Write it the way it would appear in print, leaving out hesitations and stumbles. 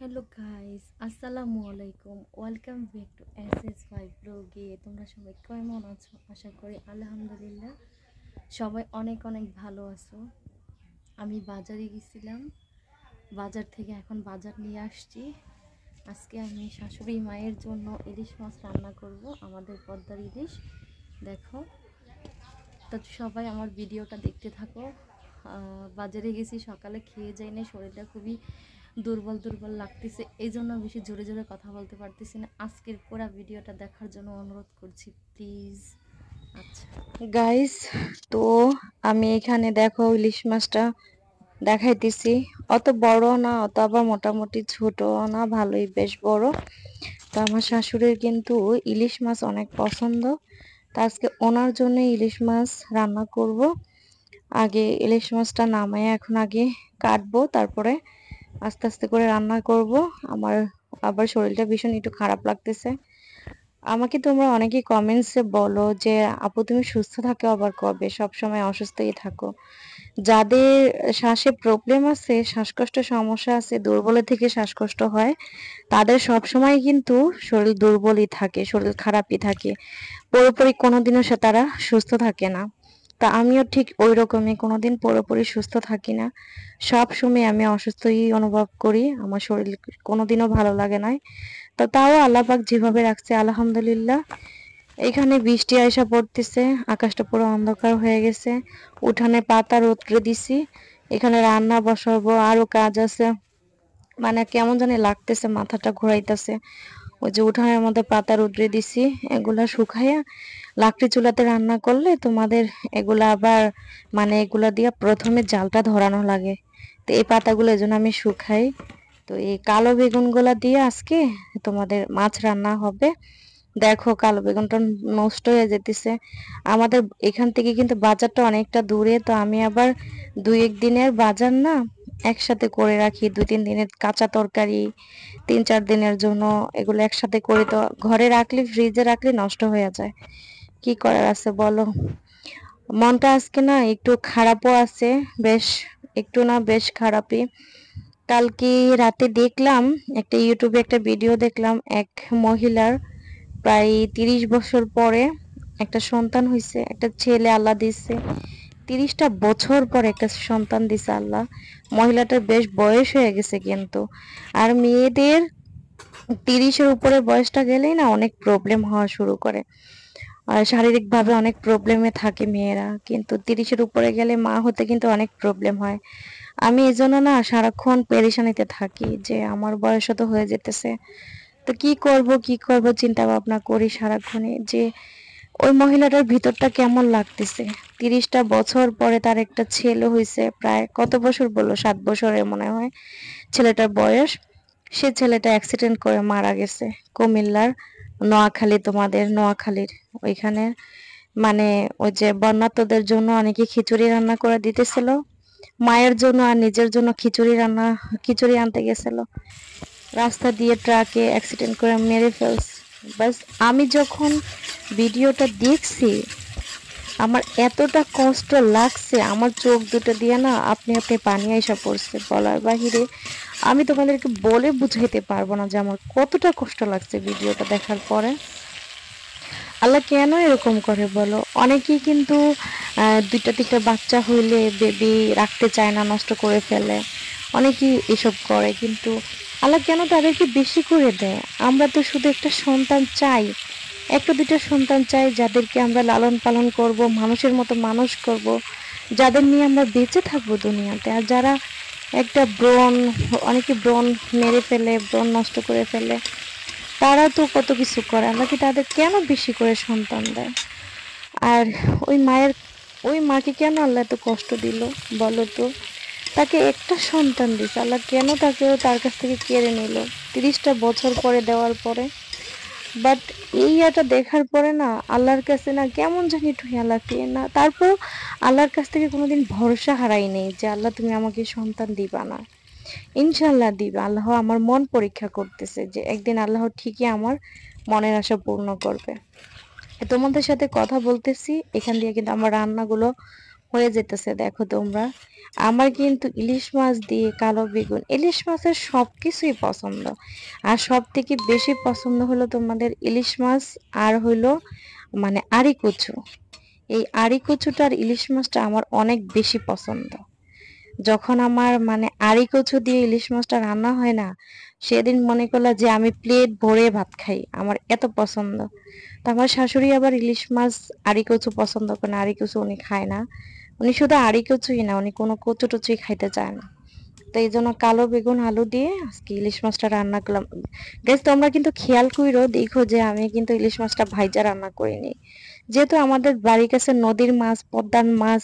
Hello guys, আসসালামু আলাইকুম। Welcome back to SS5 ব্লগে। তোমরা সবাই কেমন আছো? আশা করি আলহামদুলিল্লাহ সবাই অনেক অনেক ভালো আছো। আমি বাজারে গেছিলাম, বাজার থেকে এখন বাজার নিয়ে আসছি। আজকে আমি শাশুড়ি মায়ের জন্য ইলিশ মাছ রান্না করব, আমাদের পদ্মার ইলিশ। দেখো, তো সবাই আমার ভিডিওটা দেখতে থাকো। বাজারে গেছি, সকালে খেয়ে যাই না, শরীরটা খুবই দুর্বল দুর্বল লাগতেছে, এই জন্য বেশি জোরে জোরে কথা বলতে পারতেছি না। আজকের পুরো ভিডিওটা দেখার জন্য অনুরোধ করছি, প্লিজ। আচ্ছা গাইস, তো আমি এখানে দেখো ইলিশ মাছটা দেখাইতেছি। অত বড় না, অত আবার মোটামুটি ছোট না, ভালোই বেশ বড়। তো আমার শাশুড়ির কিন্তু ইলিশ মাছ অনেক পছন্দ। তো আজকে ওনার জন্য ইলিশ মাছ রান্না করব। আগে ইলিশ মাছটা নামাই, এখন আগে কাটবো, তারপরে আস্তে আস্তে করে রান্না করব। আমার আবার শরীরটা ভীষণ একটু খারাপ লাগতেছে। আমাকে তোমরা অনেকেই কমেন্টসে বলো যে আপু তুমি সুস্থ থাকো আবার কবে, সব সময় অসুস্থই থাকো। যাদের শ্বাসে প্রবলেম আছে, শ্বাসকষ্টের সমস্যা আছে, দুর্বলের থেকে শ্বাসকষ্ট হয়, তাদের সব সময় কিন্তু শরীর দুর্বলই থাকে, শরীর খারাপই থাকে, পুরোপুরি কোনোদিনও তারা সুস্থ থাকে না। তা আমিও ঠিক ওই রকমই, কোনোদিন পুরোপুরি সুস্থ থাকি না। সব সময় আমি অসুস্থই অনুভব করি, আমার শরীর কোনোদিনও ভালো লাগে না। তো তাও আল্লাহ পাক যেভাবে রাখছে আলহামদুলিল্লাহ। এখানে বৃষ্টি আইসা পড়তেছে, আকাশটা পুরো অন্ধকার হয়ে গেছে। উঠানে পাতা রোদ্রে দিছি, এখানে রান্না বসাবো, আরো কাজ আছে। মানে কেমন জানি লাগতেছে, মাথাটা ঘুরাইতেছে। ওই যে উঠানের মধ্যে পাতা রোদ্রে দিছি, এগুলা শুকাইয়া লাকড়ি চুলাতে রান্না করলে তোমাদের এগুলা আবার মানে এগুলা দিয়া প্রথমে জালটা ধরানো লাগে। তো এই পাতাগুলো এজন্য আমি শুকাই। তো এই কালো বেগুন গুলা দিয়ে আজকে তোমাদের মাছ রান্না হবে। দেখো কালো বেগুনটা নষ্ট হয়ে যেতেছে। আমাদের এখান থেকে কিন্তু বাজারটা অনেকটা দূরে, তো আমি আবার 2-1 দিনের বাজার না একসাথে করে রাখি, 2-3 দিনের কাঁচা তরকারি 3-4 দিনের জন্য এগুলো একসাথে করে, তো ঘরে রাখলে ফ্রিজে রাখলে নষ্ট হয়ে যায়। কি করার আছে বলো। মনটা আজকে না একটু খারাপও আছে, বেশ একটু না বেশ খারাপই। কালকে রাতে দেখলাম একটা ইউটিউবে একটা ভিডিও দেখলাম, এক মহিলার প্রায় 30 বছর পরে একটা সন্তান হয়েছে, একটা ছেলে আল্লাহ দিচ্ছে। 30টা বছর পরে একটা সন্তান দিছে আল্লাহ। মহিলাটার বেশ বয়স হয়ে গেছে কিন্তু। আর মেয়েদের 30-এর উপরে বয়সটা গেলেই না অনেক প্রবলেম হওয়া শুরু করে, আর শারীরিকভাবে অনেক প্রবলেমে থাকে মেয়েরা, কিন্তু 30-এর উপরে গেলে মা হতে কিন্তু অনেক প্রবলেম হয়। আমি এজন্য না সারাক্ষণ পেরেশানিতে থাকি যে আমার বয়স তো হয়ে যেতেছে, তো কি করব কি করব চিন্তা ভাবনা করি সারাক্ষণই, যে ওই মহিলাটার ভিতরটা কেমন লাগতেছে। 30টা বছর পরে তার একটা ছেলে হয়েছে, প্রায় কত বছর বললো, 7 বছরের মনে হয় ছেলেটার বয়স। সে ছেলেটা অ্যাক্সিডেন্ট করে মারা গেছে কুমিল্লার নোয়াখালী, তোমাদের নোয়াখালীর ওইখানে। মানে ওই যে বন্যার্তদের জন্য অনেকে খিচুড়ি রান্না করে দিতেছিল, মায়ের জন্য আর নিজের জন্য খিচুড়ি আনতে গেছিল, রাস্তা দিয়ে ট্রাকে অ্যাক্সিডেন্ট করে মেরে ফেলছে। বাস আমি যখন ভিডিওটা দেখছি আমার এতটা কষ্ট লাগছে, আমার চোখ দুটো দিয়ে না আপনি আপনি পানি আইসা পড়ছে বলার বাহিরে। আমি তোমাদেরকে বলে বুঝাইতে পারবো না যে আমার কতটা কষ্ট লাগছে ভিডিওটা দেখার পরে। আল্লাহ কেন এরকম করে বলো। অনেকেই কিন্তু 2টা 3টা বাচ্চা হইলে বেবি রাখতে চায় না, নষ্ট করে ফেলে, অনেকেই এসব করে, কিন্তু আল্লাহ কেন তাদেরকে বেশি করে দেয়। আমরা তো শুধু একটা সন্তান চাই, 1-2টা সন্তান চাই, যাদেরকে আমরা লালন পালন করব, মানুষের মতো মানুষ করব, যাদের নিয়ে আমরা বেঁচে থাকবো দুনিয়াতে। আর যারা একটা ব্রণ, অনেকে ব্রণ মেরে ফেলে, ব্রণ নষ্ট করে ফেলে, তারা তো কত কিছু করে, আল্লাহ কি তাদের কেন বেশি করে সন্তান দেয়? আর ওই মায়ের, ওই মাকে কেন আল্লাহ এত কষ্ট দিল বলো তো। তাকে একটা সন্তান দিছে, আল্লাহ কেন তাকেও তার কাছ থেকে কেড়ে নিল 30টা বছর পরে দেওয়ার পরে। বাট এই ইয়েটা দেখার পরে না আল্লাহর কাছে না কেমন জানি একটু হেয়া লাগে না। তারপর আল্লাহর কাছ থেকে কোনোদিন ভরসা হারাই নেই যে আল্লাহ তুমি আমাকে সন্তান দিবা না, ইনশাল্লাহ দিবে। আল্লাহ আমার মন পরীক্ষা করতেছে যে একদিন আল্লাহ ঠিকই আমার মনের আশা পূর্ণ করবে। তোমাদের সাথে কথা বলতেছি, এখান দিয়ে কিন্তু আমার রান্নাগুলো হয়ে যেতেছে দেখো তোমরা। আমার কিন্তু ইলিশ মাছ দিয়ে কালো বেগুন, ইলিশ মাছের সবকিছুই পছন্দ। আর সব থেকে বেশি পছন্দ হলো তোমাদের ইলিশ মাছ আর হইলো মানে আড়ি কচু। এই আড়ি কচুটার ইলিশ মাছটা আমার অনেক বেশি পছন্দ। যখন আমার মানে আড়ি কচু দিয়ে ইলিশ মাছটা রান্না হয় না, সেদিন মনে করলা যে আমি প্লেট ভরে ভাত খাই, আমার এত পছন্দ। তো আমার শাশুড়ি আবার ইলিশ মাছ আড়ি কচু পছন্দ করে না, আড়ি কচু উনি খায় না। উনি শুধু আড়ি কচুই না, উনি কোনো কচু টচুই খাইতে চায় না। তো এই জন্য কালো বেগুন আলু দিয়ে আজকে ইলিশ মাছটা রান্না করলাম। গাইস তোমরা কিন্তু খেয়াল কইরো দেখো যে আমি কিন্তু ইলিশ মাছটা ভাইজা রান্না করিনি, যেহেতু আমাদের বাড়ির কাছে নদীর মাছ, পদ্মার মাছ